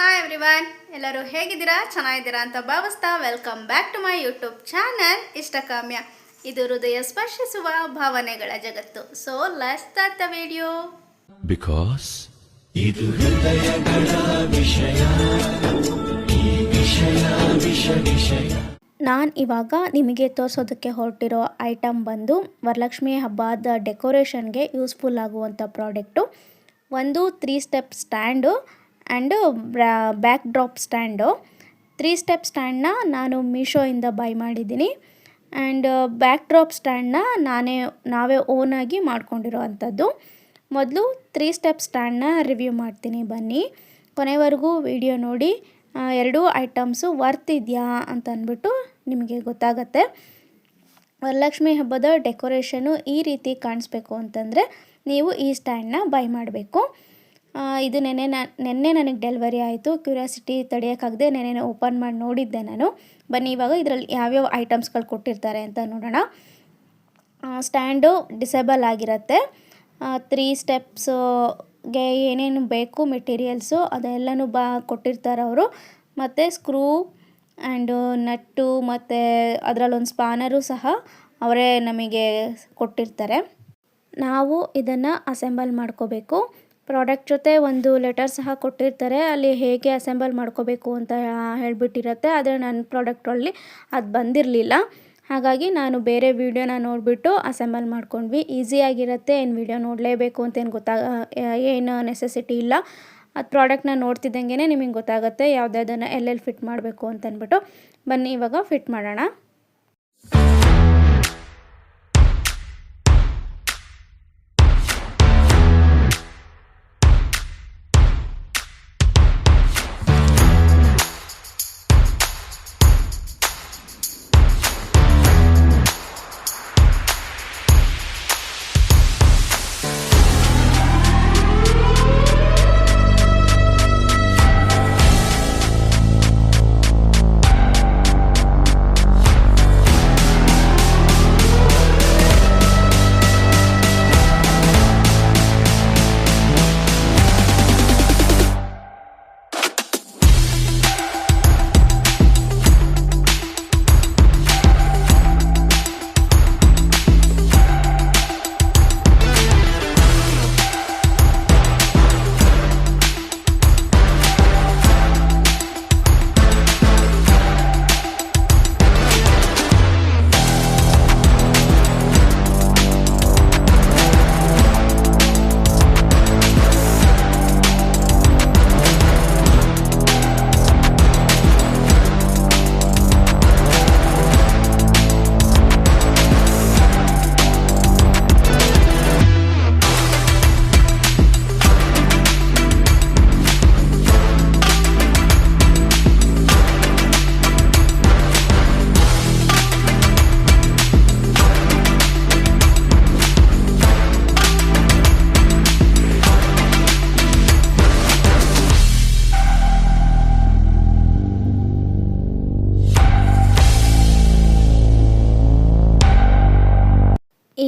Hi everyone, ಎಲ್ಲರೂ ಹೇಗಿದ್ದೀರಾ? ಚೆನ್ನಾಗಿದ್ದೀರಾ ಅಂತ ಭಾವಿಸ್ತಾ welcome back to my YouTube channel Ishtakamya. ಇದು ಹೃದಯ ಸ್ಪರ್ಶಿಸುವ ಭಾವನೆಗಳ ಜಗತ್ತು. So let's start the video. Because ಇದು ಹೃದಯಗಳ ವಿಷಯ, ಈ ವಿಷಯ ವಿಷಯ. ನಾನು ಇವಾಗ ನಿಮಗೆ ತೋರಿಸೋದಕ್ಕೆ ಹೊರಟಿರೋ ಐಟಮ್ ಬಂದು ವರಲಕ್ಷ್ಮಿ ಹಬ್ಬದ ಡೆಕೋರೇಷನ್ಗೆ ಯೂಸ್ಫುಲ್ ಆಗುವಂಥ ಪ್ರಾಡಕ್ಟು. ಒಂದು 3 step stand and backdrop stand. 3 step ಸ್ಟ್ಯಾಂಡನ್ನ ನಾನು ಮೀಶೋಯಿಂದ ಬೈ ಮಾಡಿದ್ದೀನಿ. ಆ್ಯಂಡ್ ಬ್ಯಾಕ್ ಡ್ರಾಪ್ ಸ್ಟ್ಯಾಂಡನ್ನ ನಾವೇ ಓನಾಗಿ ಮಾಡ್ಕೊಂಡಿರೋ ಅಂಥದ್ದು. ಮೊದಲು 3 ಸ್ಟೆಪ್ ಸ್ಟ್ಯಾಂಡನ್ನ ರಿವ್ಯೂ ಮಾಡ್ತೀನಿ, ಬನ್ನಿ ಕೊನೆವರೆಗೂ ವಿಡಿಯೋ ನೋಡಿ. ಎರಡೂ ಐಟಮ್ಸು ವರ್ತ್ ಇದೆಯಾ ಅಂತ ಅಂದ್ಬಿಟ್ಟು ನಿಮಗೆ ಗೊತ್ತಾಗತ್ತೆ. ವರಲಕ್ಷ್ಮಿ ಹಬ್ಬದ ಡೆಕೋರೇಷನು ಈ ರೀತಿ ಕಾಣಿಸ್ಬೇಕು ಅಂತಂದರೆ ನೀವು ಈ ಸ್ಟ್ಯಾಂಡನ್ನ ಬೈ ಮಾಡಬೇಕು. ಇದು ನೆನ್ನೆ ನನಗೆ ಡೆಲಿವರಿ ಆಯಿತು. ಕ್ಯೂರಿಯಾಸಿಟಿ ತಡೆಯೋಕ್ಕಾಗದೆ ನೆನ್ನೆ ಓಪನ್ ಮಾಡಿ ನೋಡಿದ್ದೆ ನಾನು. ಬನ್ನಿ ಇವಾಗ ಇದರಲ್ಲಿ ಯಾವ್ಯಾವ ಐಟಮ್ಸ್ಗಳು ಕೊಟ್ಟಿರ್ತಾರೆ ಅಂತ ನೋಡೋಣ. ಸ್ಟ್ಯಾಂಡು ಡಿಸೇಬಲ್ ಆಗಿರುತ್ತೆ. 3 ಸ್ಟೆಪ್ಸ್ಗೆ ಏನೇನು ಬೇಕು ಮೆಟೀರಿಯಲ್ಸು ಅದೆಲ್ಲನೂ ಕೊಟ್ಟಿರ್ತಾರೆ ಅವರು. ಮತ್ತು ಸ್ಕ್ರೂ ಆ್ಯಂಡು ನಟ್ಟು ಮತ್ತು ಅದರಲ್ಲೊಂದು ಸ್ಪಾನರು ಸಹ ಅವರೇ ನಮಗೆ ಕೊಟ್ಟಿರ್ತಾರೆ. ನಾವು ಇದನ್ನು ಅಸೆಂಬಲ್ ಮಾಡ್ಕೋಬೇಕು. ಪ್ರಾಡಕ್ಟ್ ಜೊತೆ ಒಂದು ಲೆಟರ್ ಸಹ ಕೊಟ್ಟಿರ್ತಾರೆ, ಅಲ್ಲಿ ಹೇಗೆ ಅಸೆಂಬಲ್ ಮಾಡ್ಕೋಬೇಕು ಅಂತ ಹೇಳಿಬಿಟ್ಟಿರುತ್ತೆ. ಆದರೆ ನನ್ನ ಪ್ರಾಡಕ್ಟಲ್ಲಿ ಅದು ಬಂದಿರಲಿಲ್ಲ. ಹಾಗಾಗಿ ನಾನು ಬೇರೆ ವೀಡಿಯೋನ ನೋಡಿಬಿಟ್ಟು ಅಸೆಂಬಲ್ ಮಾಡ್ಕೊಂಡ್ವಿ. ಈಸಿಯಾಗಿರುತ್ತೆ, ಏನು ವೀಡಿಯೋ ನೋಡಲೇಬೇಕು ಅಂತೇನು ಏನು ನೆಸೆಸಿಟಿ ಇಲ್ಲ. ಅದು ಪ್ರಾಡಕ್ಟ್ನ ನೋಡ್ತಿದ್ದಂಗೆ ನಿಮಗೆ ಗೊತ್ತಾಗುತ್ತೆ ಯಾವುದ್ಯಾವುದನ್ನು ಎಲ್ಲೆಲ್ಲಿ ಫಿಟ್ ಮಾಡಬೇಕು ಅಂತಂದ್ಬಿಟ್ಟು. ಬನ್ನಿ ಇವಾಗ ಫಿಟ್ ಮಾಡೋಣ.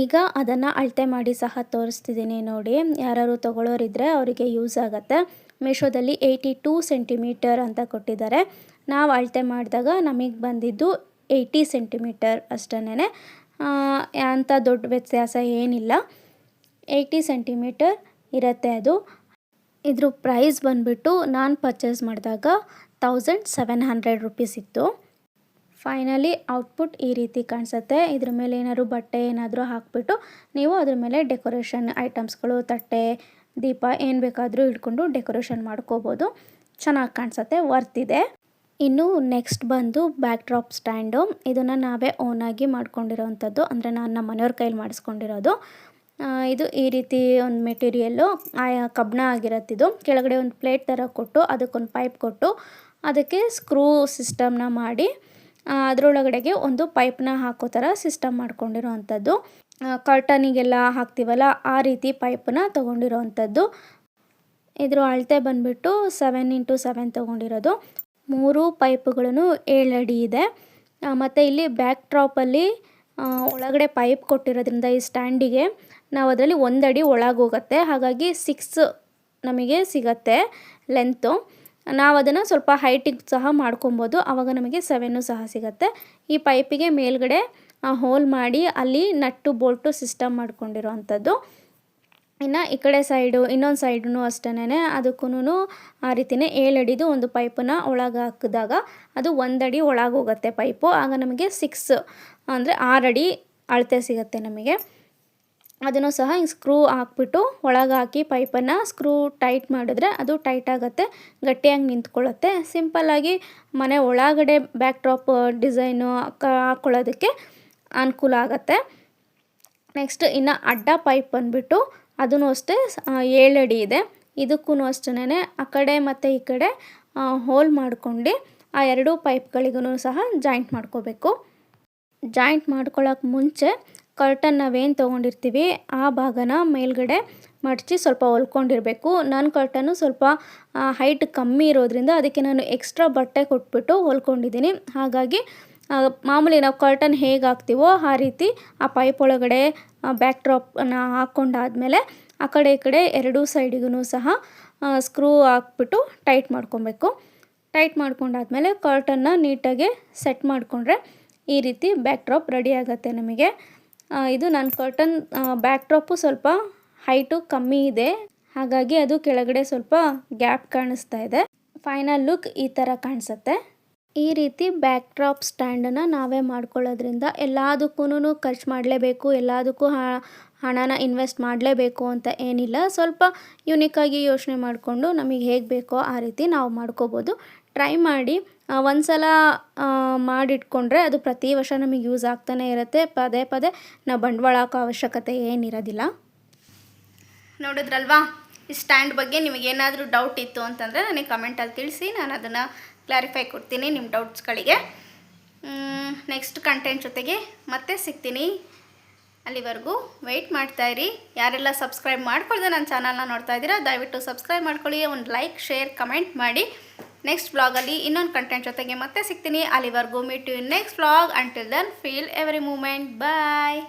ಈಗ ಅದನ್ನು ಅಳತೆ ಮಾಡಿ ಸಹ ತೋರಿಸ್ತಿದ್ದೀನಿ ನೋಡಿ. ಯಾರು ತೊಗೊಳ್ಳೋರಿದ್ದರೆ ಅವರಿಗೆ ಯೂಸ್ ಆಗುತ್ತೆ. ಮೀಶೋದಲ್ಲಿ 82 ಸೆಂಟಿಮೀಟರ್ ಅಂತ ಕೊಟ್ಟಿದ್ದಾರೆ. ನಾವು ಅಳತೆ ಮಾಡಿದಾಗ ನಮಗೆ ಬಂದಿದ್ದು 80 ಸೆಂಟಿಮೀಟರ್ ಅಷ್ಟೇ. ಅಂಥ ದೊಡ್ಡ ವ್ಯತ್ಯಾಸ ಏನಿಲ್ಲ. 80 ಸೆಂಟಿಮೀಟರ್ ಇರುತ್ತೆ ಅದು. ಇದ್ರ ಪ್ರೈಸ್ ಬಂದುಬಿಟ್ಟು ನಾನು ಪರ್ಚೇಸ್ ಮಾಡಿದಾಗ 1700 ರುಪೀಸ್ ಇತ್ತು. ಫೈನಲಿ ಔಟ್ಪುಟ್ ಈ ರೀತಿ ಕಾಣಿಸುತ್ತೆ. ಇದ್ರ ಮೇಲೆ ಏನಾದ್ರು ಬಟ್ಟೆ ಏನಾದರೂ ಹಾಕಿಬಿಟ್ಟು ನೀವು ಅದ್ರ ಮೇಲೆ ಡೆಕೋರೇಷನ್ ಐಟಮ್ಸ್ಗಳು, ತಟ್ಟೆ, ದೀಪ ಏನು ಬೇಕಾದರೂ ಇಟ್ಕೊಂಡು ಡೆಕೋರೇಷನ್ ಮಾಡ್ಕೋಬೋದು. ಚೆನ್ನಾಗಿ ಕಾಣಿಸುತ್ತೆ, ವರ್ತ್ ಇದೆ. ಇನ್ನು ನೆಕ್ಸ್ಟ್ ಬಂದು ಬ್ಯಾಕ್ ಡ್ರಾಪ್ ಸ್ಟ್ಯಾಂಡು. ಇದನ್ನು ನಾವೇ ಓನಾಗಿ ಮಾಡ್ಕೊಂಡಿರೋವಂಥದ್ದು, ಅಂದರೆ ನಾನು ನಮ್ಮ ಮನೆಯವ್ರ ಕೈಲಿ ಮಾಡಿಸ್ಕೊಂಡಿರೋದು. ಇದು ಈ ರೀತಿ ಒಂದು ಮೆಟೀರಿಯಲ್ಲು ಕಬ್ಬಣ ಆಗಿರತ್ತಿದು. ಕೆಳಗಡೆ ಒಂದು ಪ್ಲೇಟ್ ಥರ ಕೊಟ್ಟು ಅದಕ್ಕೊಂದು ಪೈಪ್ ಕೊಟ್ಟು ಅದಕ್ಕೆ ಸ್ಕ್ರೂ ಸಿಸ್ಟಮ್ನ ಮಾಡಿ ಅದರೊಳಗಡೆಗೆ ಒಂದು ಪೈಪ್ನ ಹಾಕೋ ಥರ ಸಿಸ್ಟಮ್ ಮಾಡ್ಕೊಂಡಿರೋ ಅಂಥದ್ದು. ಕರ್ಟನಿಗೆಲ್ಲ ಹಾಕ್ತೀವಲ್ಲ ಆ ರೀತಿ ಪೈಪನ್ನ ತೊಗೊಂಡಿರೋ ಅಂಥದ್ದು. ಇದ್ರ ಅಳತೆ ಬಂದುಬಿಟ್ಟು 7x7 ತೊಗೊಂಡಿರೋದು. 3 ಪೈಪುಗಳನ್ನು 7 ಅಡಿ ಇದೆ. ಮತ್ತು ಇಲ್ಲಿ ಬ್ಯಾಕ್ ಡ್ರಾಪಲ್ಲಿ ಒಳಗಡೆ ಪೈಪ್ ಕೊಟ್ಟಿರೋದ್ರಿಂದ ಈ ಸ್ಟ್ಯಾಂಡಿಗೆ ನಾವು ಅದರಲ್ಲಿ 1 ಅಡಿ ಒಳಗೆ ಹೋಗುತ್ತೆ. ಹಾಗಾಗಿ 6 ನಮಗೆ ಸಿಗತ್ತೆ ಲೆಂತು. ನಾವು ಅದನ್ನು ಸ್ವಲ್ಪ ಹೈಟಿಗೆ ಸಹ ಮಾಡ್ಕೊಬೋದು, ಆವಾಗ ನಮಗೆ 7 ಸಹ ಸಿಗುತ್ತೆ. ಈ ಪೈಪಿಗೆ ಮೇಲ್ಗಡೆ ಹೋಲ್ ಮಾಡಿ ಅಲ್ಲಿ ನಟ್ಟು ಬೋಲ್ಟು ಸಿಸ್ಟಮ್ ಮಾಡ್ಕೊಂಡಿರೋ ಅಂಥದ್ದು. ಇನ್ನು ಈ ಕಡೆ ಸೈಡು ಇನ್ನೊಂದು ಸೈಡೂ ಅಷ್ಟೇ, ಅದಕ್ಕೂ ಆ ರೀತಿಯೇ 7 ಅಡಿದು ಒಂದು ಪೈಪನ್ನು ಒಳಗೆ ಹಾಕಿದಾಗ ಅದು 1 ಅಡಿ ಒಳಗೆ ಹೋಗುತ್ತೆ ಪೈಪು. ಆಗ ನಮಗೆ 6 ಅಂದರೆ 6 ಅಡಿ ಅಳತೆ ಸಿಗುತ್ತೆ ನಮಗೆ. ಅದನ್ನು ಸಹ ಹಿಂಗೆ ಸ್ಕ್ರೂ ಹಾಕ್ಬಿಟ್ಟು ಒಳಗೆ ಹಾಕಿ ಪೈಪನ್ನು ಸ್ಕ್ರೂ ಟೈಟ್ ಮಾಡಿದ್ರೆ ಅದು ಟೈಟ್ ಆಗುತ್ತೆ, ಗಟ್ಟಿಯಾಗಿ ನಿಂತ್ಕೊಳ್ಳುತ್ತೆ. ಸಿಂಪಲ್ಲಾಗಿ ಮನೆ ಒಳಗಡೆ ಬ್ಯಾಕ್ ಡ್ರಾಪ್ ಡಿಸೈನು ಹಾಕ್ಕೊಳ್ಳೋದಕ್ಕೆ ಅನುಕೂಲ ಆಗುತ್ತೆ. ನೆಕ್ಸ್ಟ್ ಇನ್ನು ಅಡ್ಡ ಪೈಪ್ ಬಂದುಬಿಟ್ಟು ಅದೂ ಅಷ್ಟೇ 7 ಅಡಿ ಇದೆ. ಇದಕ್ಕೂ ಅಷ್ಟೇ ಆ ಕಡೆ ಮತ್ತು ಈ ಕಡೆ ಹೋಲ್ ಮಾಡ್ಕೊಂಡು ಆ 2 ಪೈಪ್ಗಳಿಗೂ ಸಹ ಜಾಯಿಂಟ್ ಮಾಡ್ಕೋಬೇಕು. ಜಾಯಿಂಟ್ ಮಾಡ್ಕೊಳ್ಳೋಕೆ ಮುಂಚೆ ಕರ್ಟನ್ ನಾವೇನು ತೊಗೊಂಡಿರ್ತೀವಿ ಆ ಭಾಗನ ಮೇಲ್ಗಡೆ ಮಡಚಿ ಸ್ವಲ್ಪ ಹೊಲ್ಕೊಂಡಿರಬೇಕು. ನನ್ನ ಕರ್ಟನ್ನು ಸ್ವಲ್ಪ ಹೈಟ್ ಕಮ್ಮಿ ಇರೋದ್ರಿಂದ ಅದಕ್ಕೆ ನಾನು ಎಕ್ಸ್ಟ್ರಾ ಬಟ್ಟೆ ಕೊಟ್ಬಿಟ್ಟು ಹೊಲ್ಕೊಂಡಿದ್ದೀನಿ. ಹಾಗಾಗಿ ಮಾಮೂಲಿ ನಾವು ಕರ್ಟನ್ ಹೇಗೆ ಹಾಕ್ತೀವೋ ಆ ರೀತಿ ಆ ಪೈಪ್ ಒಳಗಡೆ ಬ್ಯಾಕ್ ಡ್ರಾಪನ್ನು ಹಾಕ್ಕೊಂಡಾದ್ಮೇಲೆ ಆ ಕಡೆ ಈ ಕಡೆ 2 ಸೈಡಿಗೂ ಸಹ ಸ್ಕ್ರೂ ಹಾಕ್ಬಿಟ್ಟು ಟೈಟ್ ಮಾಡ್ಕೊಬೇಕು. ಟೈಟ್ ಮಾಡ್ಕೊಂಡಾದ್ಮೇಲೆ ಕರ್ಟನ್ನ ನೀಟಾಗಿ ಸೆಟ್ ಮಾಡಿಕೊಂಡ್ರೆ ಈ ರೀತಿ ಬ್ಯಾಕ್ ಡ್ರಾಪ್ ರೆಡಿ ಆಗುತ್ತೆ ನಮಗೆ. ಇದು ನನ್ನ ಕರ್ಟನ್ ಬ್ಯಾಕ್ ಡ್ರಾಪು ಸ್ವಲ್ಪ ಹೈಟು ಕಮ್ಮಿ ಇದೆ, ಹಾಗಾಗಿ ಅದು ಕೆಳಗಡೆ ಸ್ವಲ್ಪ ಗ್ಯಾಪ್ ಕಾಣಿಸ್ತಾ ಇದೆ. ಫೈನಲ್ ಲುಕ್ ಈ ಥರ ಕಾಣಿಸುತ್ತೆ. ಈ ರೀತಿ ಬ್ಯಾಕ್ ಡ್ರಾಪ್ ಸ್ಟ್ಯಾಂಡನ್ನು ನಾವೇ ಮಾಡ್ಕೊಳ್ಳೋದ್ರಿಂದ ಎಲ್ಲದಕ್ಕೂ ಖರ್ಚು ಮಾಡಲೇಬೇಕು, ಎಲ್ಲದಕ್ಕೂ ಹಣನ ಇನ್ವೆಸ್ಟ್ ಮಾಡಲೇಬೇಕು ಅಂತ ಏನಿಲ್ಲ. ಸ್ವಲ್ಪ ಯುನಿಕಾಗಿ ಯೋಚನೆ ಮಾಡಿಕೊಂಡು ನಮಗೆ ಹೇಗೆ ಬೇಕೋ ಆ ರೀತಿ ನಾವು ಮಾಡ್ಕೋಬೋದು. ಟ್ರೈ ಮಾಡಿ. ಒಂದು ಸಲ ಮಾಡಿಟ್ಕೊಂಡ್ರೆ ಅದು ಪ್ರತಿ ವರ್ಷ ನಮಗೆ ಯೂಸ್ ಆಗ್ತಾನೆ ಇರುತ್ತೆ. ಪದೇ ಪದೇ ನಾವು ಬಂಡವಾಳ ಹಾಕೋ ಅವಶ್ಯಕತೆ ಏನಿರೋದಿಲ್ಲ. ನೋಡಿದ್ರಲ್ವಾ, ಈ ಸ್ಟ್ಯಾಂಡ್ ಬಗ್ಗೆ ನಿಮಗೇನಾದರೂ ಡೌಟ್ ಇತ್ತು ಅಂತಂದರೆ ನನಗೆ ಕಮೆಂಟಲ್ಲಿ ತಿಳಿಸಿ, ನಾನು ಅದನ್ನು ಕ್ಲಾರಿಫೈ ಕೊಡ್ತೀನಿ ನಿಮ್ಮ ಡೌಟ್ಸ್ಗಳಿಗೆ. ನೆಕ್ಸ್ಟ್ ಕಂಟೆಂಟ್ ಜೊತೆಗೆ ಮತ್ತೆ ಸಿಗ್ತೀನಿ. ಅಲ್ಲಿವರೆಗೂ ವೆಯ್ಟ್ ಮಾಡ್ತಾಯಿರಿ. ಯಾರೆಲ್ಲ ಸಬ್ಸ್ಕ್ರೈಬ್ ಮಾಡ್ಕೊಳ್ದೆ ನನ್ನ ಚಾನಲ್ನ ನೋಡ್ತಾ ಇದ್ದೀರಾ ದಯವಿಟ್ಟು ಸಬ್ಸ್ಕ್ರೈಬ್ ಮಾಡ್ಕೊಳ್ಳಿ, ಒಂದು ಲೈಕ್ ಶೇರ್ ಕಮೆಂಟ್ ಮಾಡಿ. ನೆಕ್ಸ್ಟ್ ವ್ಲಾಗಲ್ಲಿ ಇನ್ನೊಂದು ಕಂಟೆಂಟ್ ಜೊತೆಗೆ ಮತ್ತೆ ಸಿಗ್ತೀನಿ. ಅಲ್ಲಿವರೆಗೂ meet you in next vlog. Until then feel every moment. Bye.